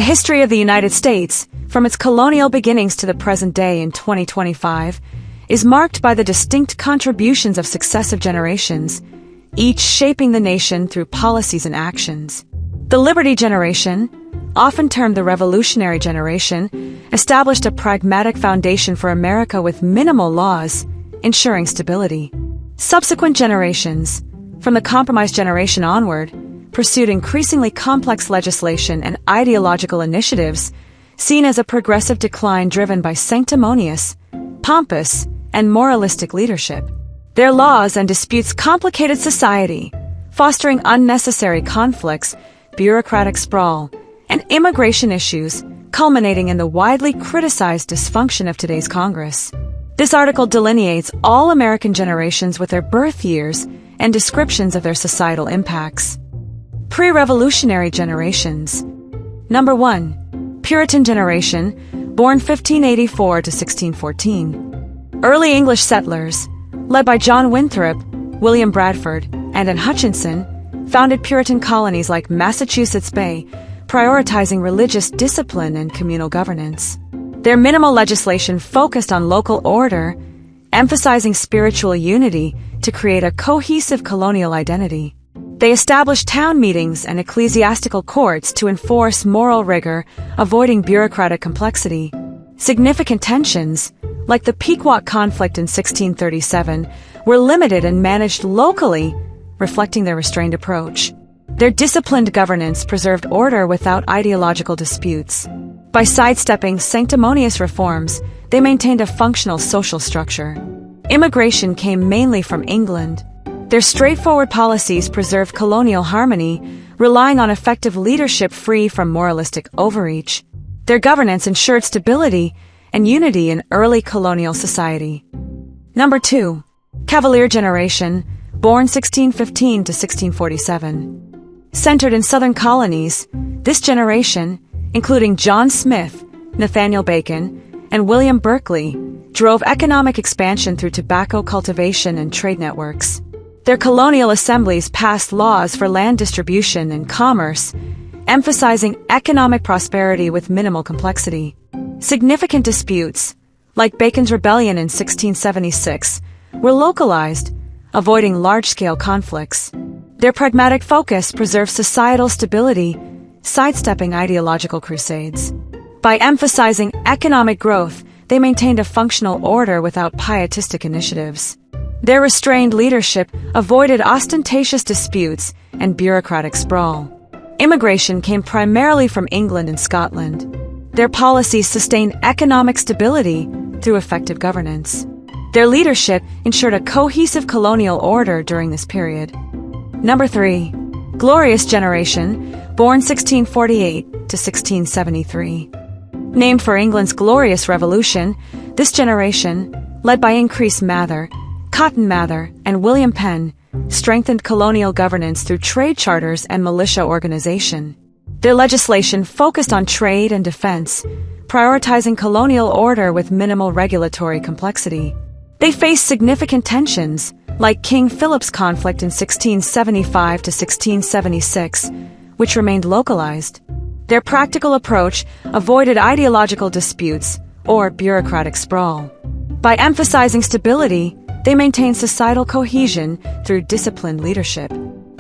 history of the United States, from its colonial beginnings to the present day in 2025, is marked by the distinct contributions of successive generations, each shaping the nation through policies and actions. The Liberty Generation, often termed the Revolutionary Generation, established a pragmatic foundation for America with minimal laws, ensuring stability. Subsequent generations, from the Compromise Generation onward, pursued increasingly complex legislation and ideological initiatives, seen as a progressive decline driven by sanctimonious, pompous, and moralistic leadership. Their laws and disputes complicated society, fostering unnecessary conflicts, bureaucratic sprawl, and immigration issues, culminating in the widely criticized dysfunction of today's Congress. This article delineates all American generations with their birth years and descriptions of their societal impacts. Pre-revolutionary generations. Number 1. Puritan generation, born 1584 to 1614. Early English settlers, led by John Winthrop, William Bradford, and Anne Hutchinson, founded Puritan colonies like Massachusetts Bay, prioritizing religious discipline and communal governance. Their minimal legislation focused on local order, emphasizing spiritual unity to create a cohesive colonial identity. They established town meetings and ecclesiastical courts to enforce moral rigor, avoiding bureaucratic complexity. Significant tensions, like the Pequot conflict in 1637, were limited and managed locally, reflecting their restrained approach. Their disciplined governance preserved order without ideological disputes. By sidestepping sanctimonious reforms, they maintained a functional social structure. Immigration came mainly from England. Their straightforward policies preserved colonial harmony, relying on effective leadership free from moralistic overreach. Their governance ensured stability and unity in early colonial society. Number 2. Cavalier generation, born 1615 to 1647. Centered in southern colonies, this generation, including John Smith, Nathaniel Bacon, and William Berkeley, drove economic expansion through tobacco cultivation and trade networks. Their colonial assemblies passed laws for land distribution and commerce, emphasizing economic prosperity with minimal complexity. Significant disputes, like Bacon's Rebellion in 1676, were localized, avoiding large-scale conflicts. Their pragmatic focus preserved societal stability, sidestepping ideological crusades. By emphasizing economic growth, they maintained a functional order without pietistic initiatives. Their restrained leadership avoided ostentatious disputes and bureaucratic sprawl. Immigration came primarily from England and Scotland. Their policies sustained economic stability through effective governance. Their leadership ensured a cohesive colonial order during this period. Number 3. Glorious generation, born 1648 to 1673. Named for England's Glorious Revolution, this generation, led by Increase Mather, Cotton Mather, and William Penn, strengthened colonial governance through trade charters and militia organization. Their legislation focused on trade and defense, prioritizing colonial order with minimal regulatory complexity. They faced significant tensions, like King Philip's conflict in 1675 to 1676, which remained localized. Their practical approach avoided ideological disputes or bureaucratic sprawl. By emphasizing stability, they maintained societal cohesion through disciplined leadership.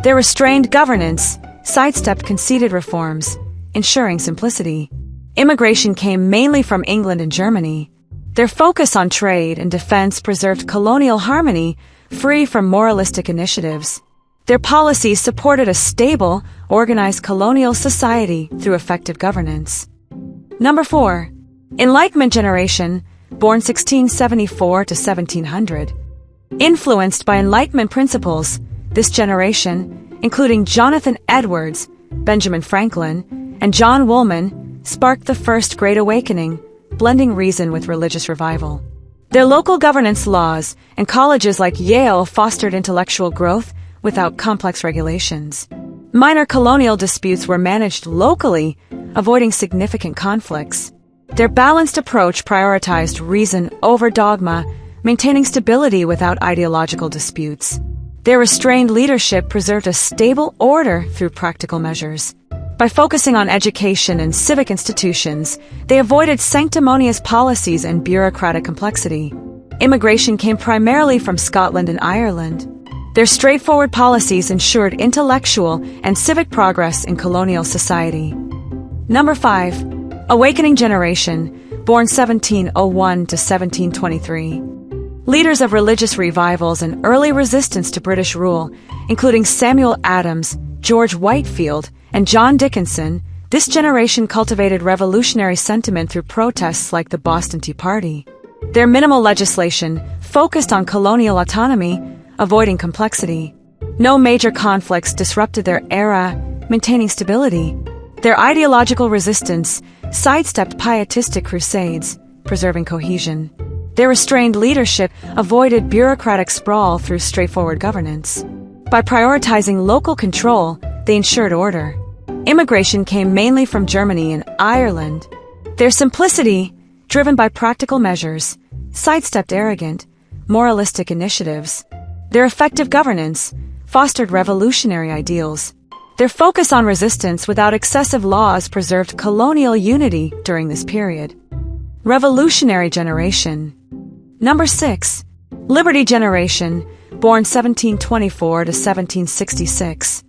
Their restrained governance sidestepped conceded reforms, ensuring simplicity. Immigration came mainly from England and Germany. Their focus on trade and defense preserved colonial harmony, free from moralistic initiatives. Their policies supported a stable, organized colonial society through effective governance. Number 4. Enlightenment generation, born 1674 to 1700. Influenced by Enlightenment principles, this generation, including Jonathan Edwards, Benjamin Franklin, and John Woolman, sparked the First Great Awakening, blending reason with religious revival. Their local governance laws and colleges like Yale fostered intellectual growth without complex regulations. Minor colonial disputes were managed locally, avoiding significant conflicts. Their balanced approach prioritized reason over dogma, maintaining stability without ideological disputes. Their restrained leadership preserved a stable order through practical measures. By focusing on education and civic institutions, they avoided sanctimonious policies and bureaucratic complexity. Immigration came primarily from Scotland and Ireland. Their straightforward policies ensured intellectual and civic progress in colonial society. Number 5. Awakening generation, born 1701 to 1723. Leaders of religious revivals and early resistance to British rule, including Samuel Adams, George Whitefield, and John Dickinson, this generation cultivated revolutionary sentiment through protests like the Boston Tea Party. Their minimal legislation focused on colonial autonomy, avoiding complexity. No major conflicts disrupted their era, maintaining stability. Their ideological resistance sidestepped pietistic crusades, preserving cohesion. Their restrained leadership avoided bureaucratic sprawl through straightforward governance. By prioritizing local control, they ensured order. Immigration came mainly from Germany and Ireland. Their simplicity, driven by practical measures, sidestepped arrogant, moralistic initiatives. Their effective governance fostered revolutionary ideals. Their focus on resistance without excessive laws preserved colonial unity during this period. Revolutionary generation. Number 6. Liberty generation, born 1724 to 1766.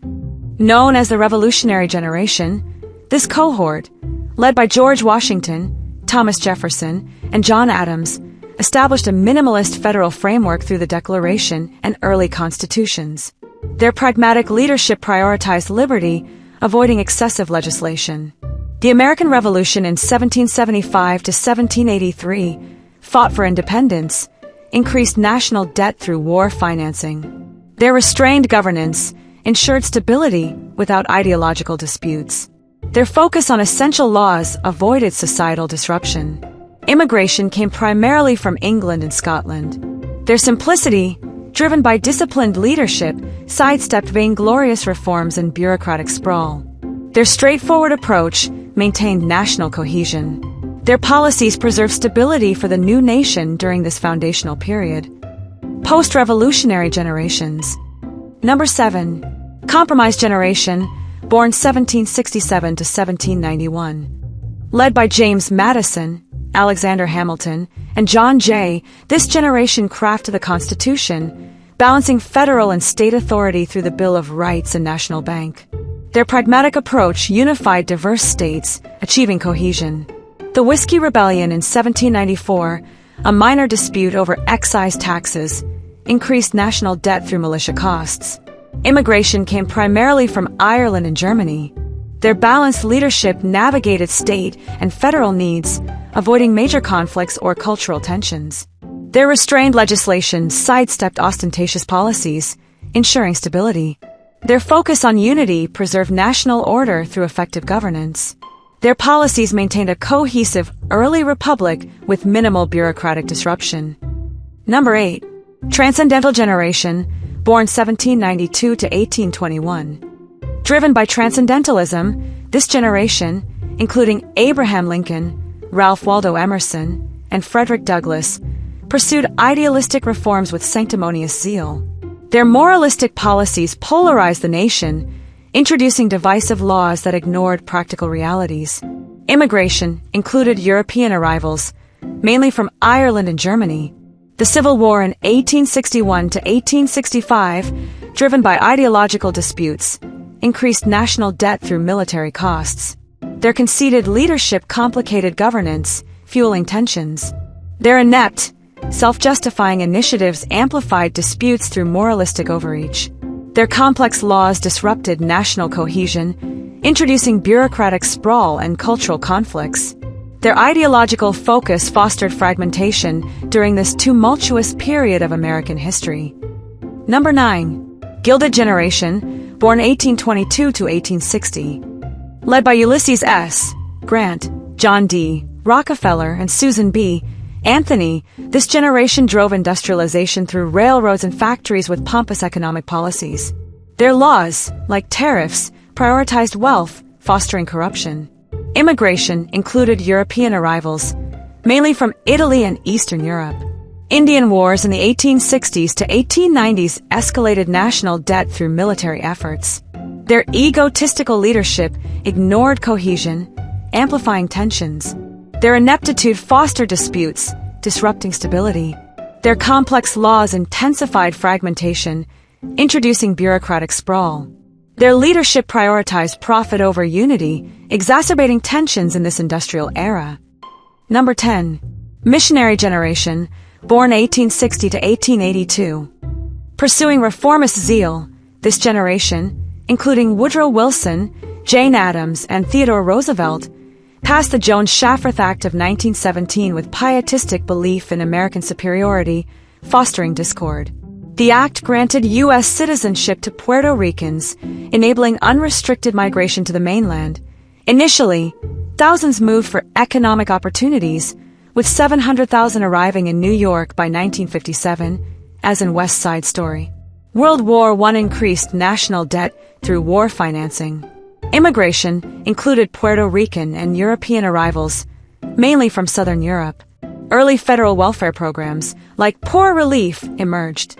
Known as the Revolutionary Generation, this cohort, led by George Washington, Thomas Jefferson, and John Adams, established a minimalist federal framework through the Declaration and early constitutions. Their pragmatic leadership prioritized liberty, avoiding excessive legislation. The American Revolution in 1775 to 1783 fought for independence, increased national debt through war financing. Their restrained governance ensured stability without ideological disputes. Their focus on essential laws avoided societal disruption. Immigration came primarily from England and Scotland. Their simplicity, driven by disciplined leadership, sidestepped vainglorious reforms and bureaucratic sprawl. Their straightforward approach maintained national cohesion. Their policies preserved stability for the new nation during this foundational period. Post-revolutionary generations. Number 7. Compromise generation, born 1767 to 1791. Led by James Madison, Alexander Hamilton, and John Jay, this generation crafted the Constitution, balancing federal and state authority through the Bill of Rights and National Bank. Their pragmatic approach unified diverse states, achieving cohesion. The Whiskey Rebellion in 1794, a minor dispute over excise taxes, increased national debt through militia costs. Immigration came primarily from Ireland and Germany. Their balanced leadership navigated state and federal needs, avoiding major conflicts or cultural tensions. Their restrained legislation sidestepped ostentatious policies, ensuring stability. Their focus on unity preserved national order through effective governance. Their policies maintained a cohesive early republic with minimal bureaucratic disruption. Number 8. Transcendental generation, born 1792 to 1821. Driven by transcendentalism, this generation, including Abraham Lincoln, Ralph Waldo Emerson, and Frederick Douglass, pursued idealistic reforms with sanctimonious zeal. Their moralistic policies polarized the nation, introducing divisive laws that ignored practical realities. Immigration included European arrivals, mainly from Ireland and Germany. The Civil War in 1861 to 1865, driven by ideological disputes, increased national debt through military costs. Their conceded leadership complicated governance, fueling tensions. Their inept, self-justifying initiatives amplified disputes through moralistic overreach. Their complex laws disrupted national cohesion, introducing bureaucratic sprawl and cultural conflicts. Their ideological focus fostered fragmentation during this tumultuous period of American history. Number 9. Gilded Generation, born 1822 to 1860. Led by Ulysses S. Grant, John D. Rockefeller, and Susan B. Anthony, this generation drove industrialization through railroads and factories with pompous economic policies. Their laws, like tariffs, prioritized wealth, fostering corruption. Immigration included European arrivals, mainly from Italy and Eastern Europe. Indian wars in the 1860s to 1890s escalated national debt through military efforts. Their egotistical leadership ignored cohesion, amplifying tensions. Their ineptitude fostered disputes, disrupting stability. Their complex laws intensified fragmentation, introducing bureaucratic sprawl. Their leadership prioritized profit over unity, exacerbating tensions in this industrial era. Number 10. Missionary generation, born 1860 to 1882. Pursuing reformist zeal, this generation, including Woodrow Wilson, Jane Addams, and Theodore Roosevelt, passed the Jones-Shaffer Act of 1917 with pietistic belief in American superiority, fostering discord. The act granted U.S. citizenship to Puerto Ricans, enabling unrestricted migration to the mainland. Initially, thousands moved for economic opportunities, with 700,000 arriving in New York by 1957, as in West Side Story. World War I increased national debt through war financing. Immigration included Puerto Rican and European arrivals, mainly from Southern Europe. Early federal welfare programs, like Poor Relief, emerged.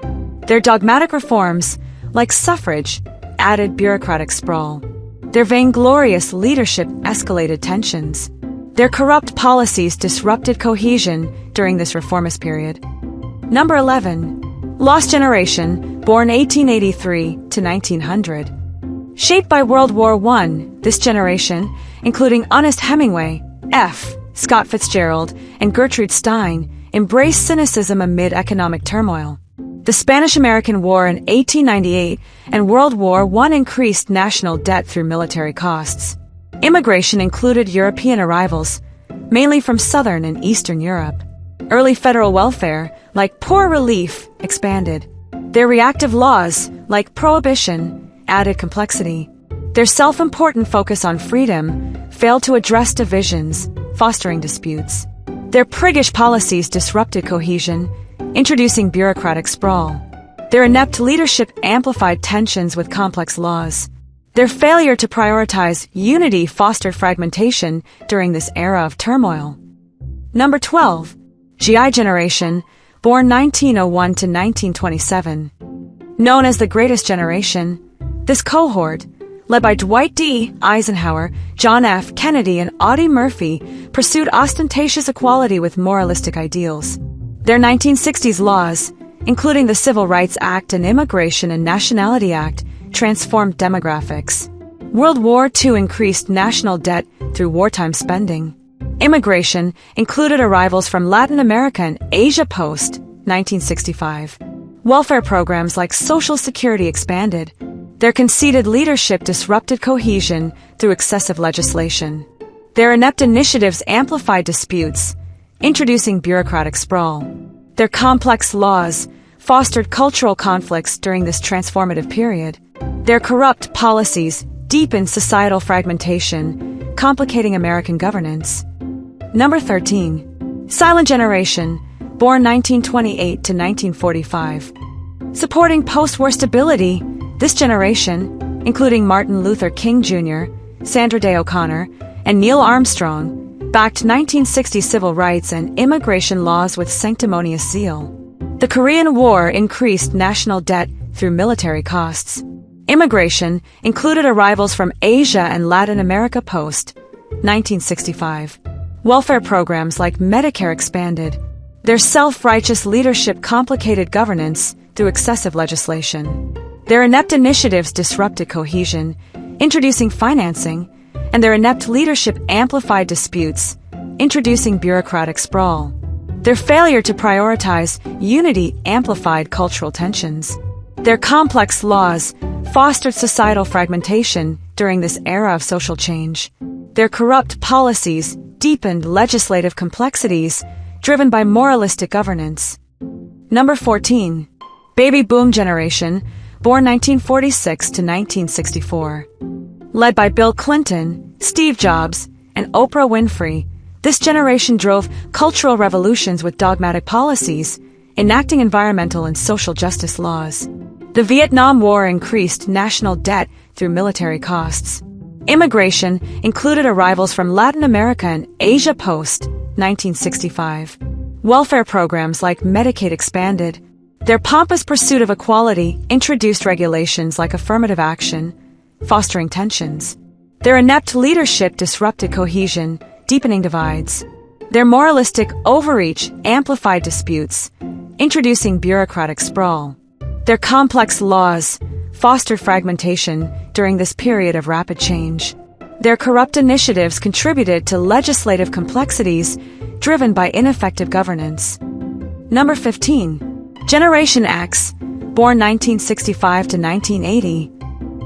Their dogmatic reforms, like suffrage, added bureaucratic sprawl. Their vainglorious leadership escalated tensions. Their corrupt policies disrupted cohesion during this reformist period. Number 11. Lost generation, born 1883 to 1900. Shaped by World War I, this generation, including Ernest Hemingway, F. Scott Fitzgerald, and Gertrude Stein, embraced cynicism amid economic turmoil. The Spanish-American War in 1898 and World War I increased national debt through military costs. Immigration included European arrivals, mainly from Southern and Eastern Europe. Early federal welfare, like Poor Relief, expanded. Their reactive laws, like Prohibition, added complexity. Their self-important focus on freedom failed to address divisions, fostering disputes. Their priggish policies disrupted cohesion, introducing bureaucratic sprawl. Their inept leadership amplified tensions with complex laws. Their failure to prioritize unity fostered fragmentation during this era of turmoil. Number 12. GI generation, born 1901 to 1927. Known as the Greatest Generation, this cohort, led by Dwight D. Eisenhower, John F. Kennedy, and Audie Murphy, pursued ostentatious equality with moralistic ideals. Their 1960s laws, including the Civil Rights Act and Immigration and Nationality Act, transformed demographics. World War II increased national debt through wartime spending. Immigration included arrivals from Latin America and Asia post-1965. Welfare programs like Social Security expanded. Their conceited leadership disrupted cohesion through excessive legislation. Their inept initiatives amplified disputes, introducing bureaucratic sprawl. Their complex laws fostered cultural conflicts during this transformative period. Their corrupt policies deepened societal fragmentation, complicating American governance. Number 13. Silent generation, born 1928 to 1945. Supporting post-war stability, this generation, including Martin Luther King Jr., Sandra Day O'Connor, and Neil Armstrong, backed 1960 civil rights and immigration laws with sanctimonious zeal. The Korean War increased national debt through military costs. Immigration included arrivals from Asia and Latin America post-1965. Welfare programs like Medicare expanded. Their self-righteous leadership complicated governance through excessive legislation. Their inept initiatives disrupted cohesion, introducing financing, and their inept leadership amplified disputes, introducing bureaucratic sprawl. Their failure to prioritize unity amplified cultural tensions. Their complex laws fostered societal fragmentation during this era of social change. Their corrupt policies deepened legislative complexities driven by moralistic governance. Number 14. Baby boom generation, born 1946 to 1964. Led by Bill Clinton, Steve Jobs, and Oprah Winfrey, this generation drove cultural revolutions with dogmatic policies, enacting environmental and social justice laws. The Vietnam War increased national debt through military costs. Immigration included arrivals from Latin America and Asia post-1965. Welfare programs like Medicaid expanded. Their pompous pursuit of equality introduced regulations like affirmative action, fostering tensions. Their inept leadership disrupted cohesion, deepening divides. Their moralistic overreach amplified disputes, introducing bureaucratic sprawl. Their complex laws fostered fragmentation during this period of rapid change. Their corrupt initiatives contributed to legislative complexities driven by ineffective governance. Number 15. Generation X, born 1965 to 1980.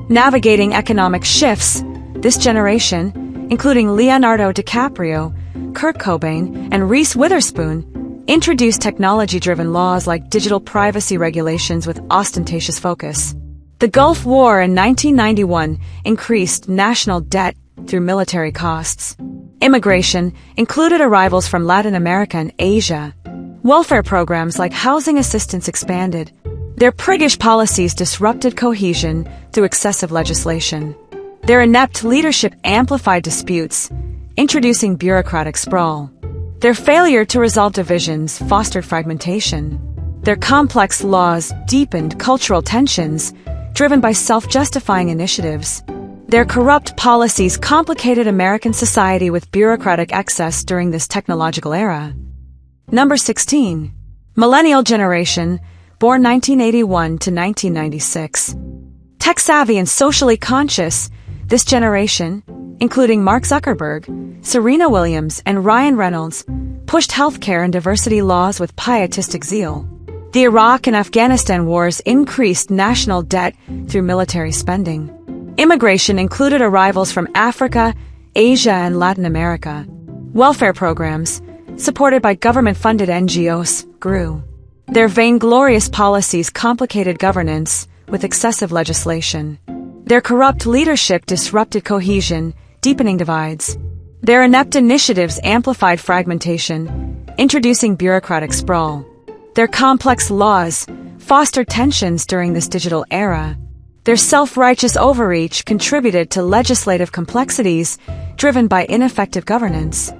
Navigating economic shifts, this generation, including Leonardo DiCaprio, Kurt Cobain, and Reese Witherspoon, introduced technology-driven laws like digital privacy regulations with ostentatious focus. The Gulf War in 1991 increased national debt through military costs. Immigration included arrivals from Latin America and Asia. Welfare programs like housing assistance expanded. Their priggish policies disrupted cohesion through excessive legislation. Their inept leadership amplified disputes, introducing bureaucratic sprawl. Their failure to resolve divisions fostered fragmentation. Their complex laws deepened cultural tensions, driven by self-justifying initiatives. Their corrupt policies complicated American society with bureaucratic excess during this technological era. Number 16. Millennial generation, born 1981 to 1996. Tech-savvy and socially conscious, this generation, including Mark Zuckerberg, Serena Williams, and Ryan Reynolds, pushed healthcare and diversity laws with pietistic zeal. The Iraq and Afghanistan wars increased national debt through military spending. Immigration included arrivals from Africa, Asia, and Latin America. Welfare programs, supported by government-funded NGOs, grew. Their vainglorious policies complicated governance with excessive legislation. Their corrupt leadership disrupted cohesion, deepening divides. Their inept initiatives amplified fragmentation, introducing bureaucratic sprawl. Their complex laws fostered tensions during this digital era. Their self-righteous overreach contributed to legislative complexities driven by ineffective governance.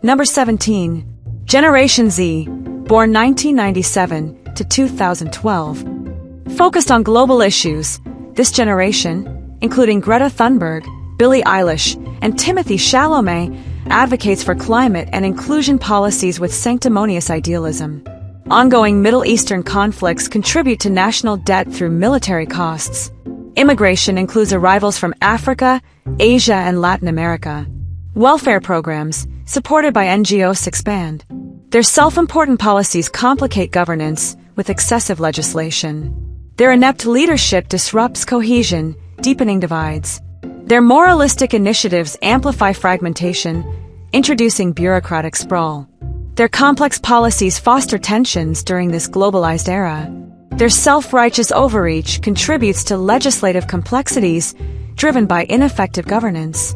Number 17. Generation Z, born 1997 to 2012. Focused on global issues, this generation, including Greta Thunberg, Billie Eilish, and Timothy Chalamet, advocates for climate and inclusion policies with sanctimonious idealism. Ongoing Middle Eastern conflicts contribute to national debt through military costs. Immigration includes arrivals from Africa, Asia, and Latin America. Welfare programs, supported by NGOs, expand. Their self-important policies complicate governance with excessive legislation. Their inept leadership disrupts cohesion, deepening divides. Their moralistic initiatives amplify fragmentation, introducing bureaucratic sprawl. Their complex policies foster tensions during this globalized era. Their self-righteous overreach contributes to legislative complexities driven by ineffective governance.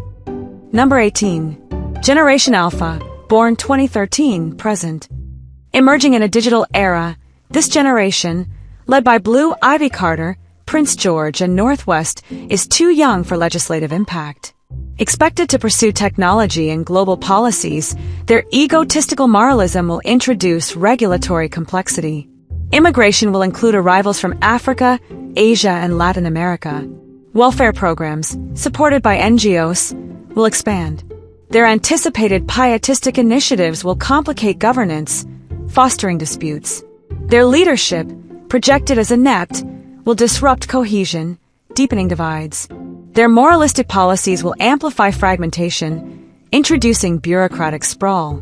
Number 18. Generation Alpha, born 2013, present. Emerging in a digital era, this generation, led by Blue Ivy Carter, Prince George, and Northwest, is too young for legislative impact. Expected to pursue technology and global policies, their egotistical moralism will introduce regulatory complexity. Immigration will include arrivals from Africa, Asia, and Latin America. Welfare programs, supported by NGOs, will expand. Their anticipated pietistic initiatives will complicate governance, fostering disputes. Their leadership, projected as inept, will disrupt cohesion, deepening divides. Their moralistic policies will amplify fragmentation, introducing bureaucratic sprawl.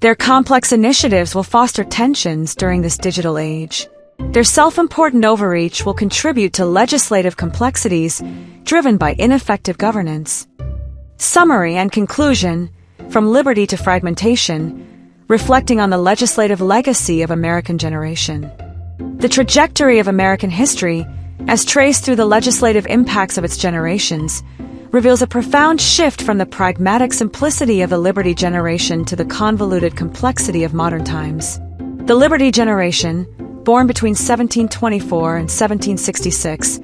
Their complex initiatives will foster tensions during this digital age. Their self-important overreach will contribute to legislative complexities driven by ineffective governance. Summary and conclusion, from liberty to fragmentation, reflecting on the legislative legacy of American generation. The trajectory of American history, as traced through the legislative impacts of its generations, reveals a profound shift from the pragmatic simplicity of the Liberty generation to the convoluted complexity of modern times. The Liberty generation, born between 1724 and 1766,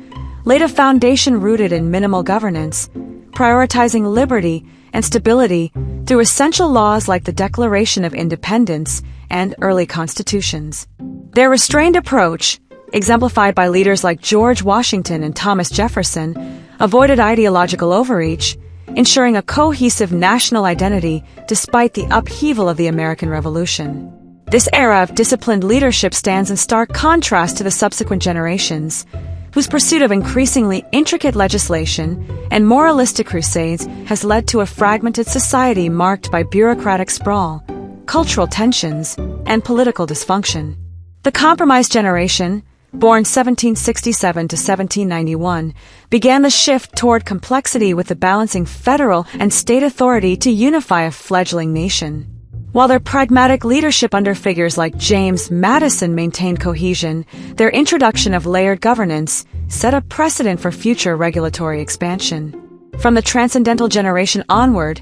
laid a foundation rooted in minimal governance, prioritizing liberty and stability through essential laws like the Declaration of Independence and early constitutions. Their restrained approach, exemplified by leaders like George Washington and Thomas Jefferson, avoided ideological overreach, ensuring a cohesive national identity despite the upheaval of the American Revolution. This era of disciplined leadership stands in stark contrast to the subsequent generations, whose pursuit of increasingly intricate legislation and moralistic crusades has led to a fragmented society marked by bureaucratic sprawl, cultural tensions, and political dysfunction. The compromise generation, born 1767 to 1791, began the shift toward complexity with the balancing federal and state authority to unify a fledgling nation. While their pragmatic leadership under figures like James Madison maintained cohesion, their introduction of layered governance set a precedent for future regulatory expansion. From the transcendental generation onward,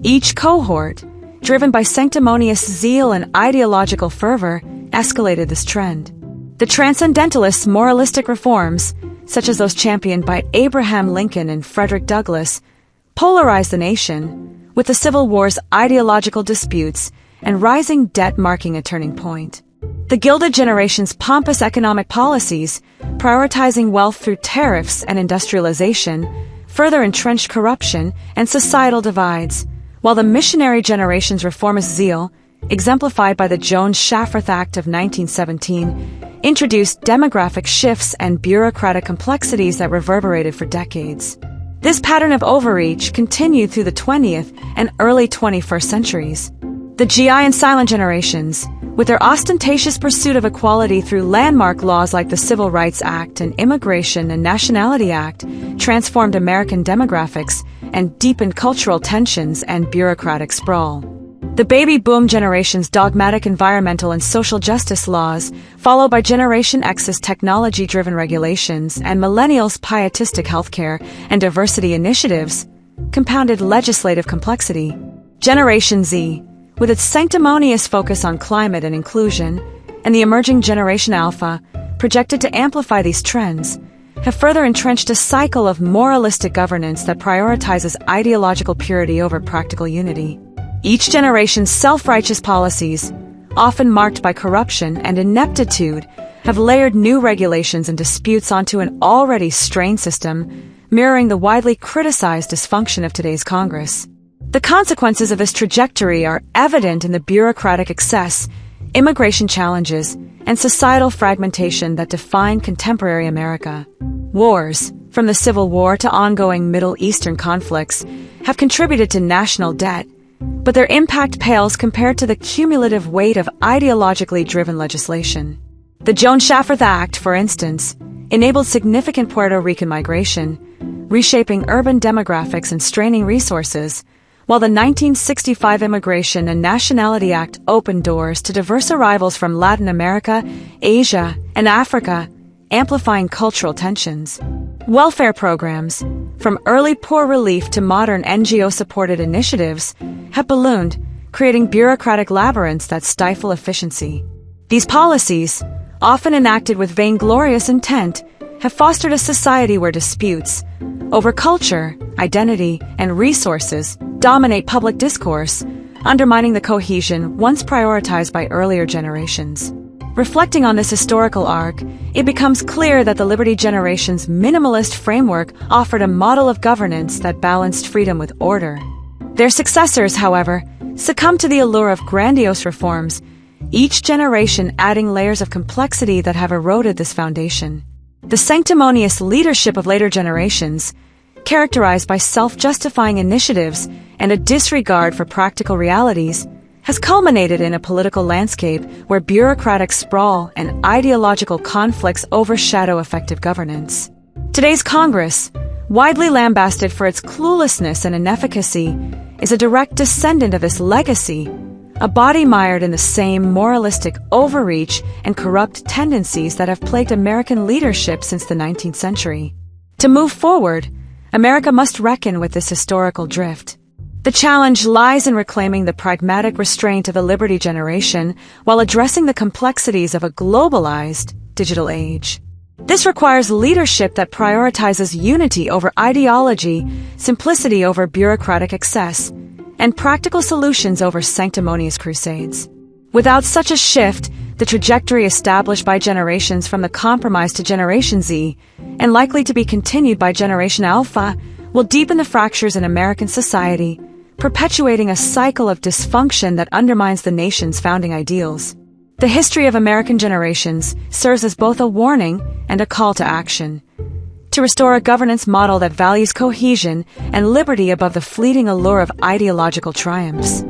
each cohort, driven by sanctimonious zeal and ideological fervor, escalated this trend. The transcendentalists' moralistic reforms, such as those championed by Abraham Lincoln and Frederick Douglass, polarized the nation, with the Civil War's ideological disputes and rising debt marking a turning point. The Gilded Generation's pompous economic policies, prioritizing wealth through tariffs and industrialization, further entrenched corruption and societal divides, while the missionary generation's reformist zeal, exemplified by the Jones-Shafferth Act of 1917, introduced demographic shifts and bureaucratic complexities that reverberated for decades. This pattern of overreach continued through the 20th and early 21st centuries. The GI and silent generations, with their ostentatious pursuit of equality through landmark laws like the Civil Rights Act and Immigration and Nationality Act, transformed American demographics and deepened cultural tensions and bureaucratic sprawl. The baby boom generation's dogmatic environmental and social justice laws, followed by Generation X's technology-driven regulations and millennials' pietistic healthcare and diversity initiatives, compounded legislative complexity. Generation Z, with its sanctimonious focus on climate and inclusion, and the emerging Generation Alpha, projected to amplify these trends, have further entrenched a cycle of moralistic governance that prioritizes ideological purity over practical unity. Each generation's self-righteous policies, often marked by corruption and ineptitude, have layered new regulations and disputes onto an already strained system, mirroring the widely criticized dysfunction of today's Congress. The consequences of this trajectory are evident in the bureaucratic excess, immigration challenges, and societal fragmentation that define contemporary America. Wars, from the Civil War to ongoing Middle Eastern conflicts, have contributed to national debt, but their impact pales compared to the cumulative weight of ideologically driven legislation. The Jones-Shafferth Act, for instance, enabled significant Puerto Rican migration, reshaping urban demographics and straining resources, while the 1965 Immigration and Nationality Act opened doors to diverse arrivals from Latin America, Asia, and Africa, amplifying cultural tensions. Welfare programs, from early poor relief to modern NGO-supported initiatives, have ballooned, creating bureaucratic labyrinths that stifle efficiency. These policies, often enacted with vainglorious intent, have fostered a society where disputes over culture, identity, and resources dominate public discourse, undermining the cohesion once prioritized by earlier generations. Reflecting on this historical arc, it becomes clear that the Liberty generation's minimalist framework offered a model of governance that balanced freedom with order. Their successors, however, succumbed to the allure of grandiose reforms, each generation adding layers of complexity that have eroded this foundation. The sanctimonious leadership of later generations, characterized by self-justifying initiatives and a disregard for practical realities, has culminated in a political landscape where bureaucratic sprawl and ideological conflicts overshadow effective governance. Today's Congress, widely lambasted for its cluelessness and inefficacy, is a direct descendant of this legacy, a body mired in the same moralistic overreach and corrupt tendencies that have plagued American leadership since the 19th century. To move forward, America must reckon with this historical drift. The challenge lies in reclaiming the pragmatic restraint of the Liberty generation while addressing the complexities of a globalized digital age. This requires leadership that prioritizes unity over ideology, simplicity over bureaucratic excess, and practical solutions over sanctimonious crusades. Without such a shift, the trajectory established by generations from the compromise to Generation Z, and likely to be continued by Generation Alpha, will deepen the fractures in American society, perpetuating a cycle of dysfunction that undermines the nation's founding ideals. The history of American generations serves as both a warning and a call to action, to restore a governance model that values cohesion and liberty above the fleeting allure of ideological triumphs.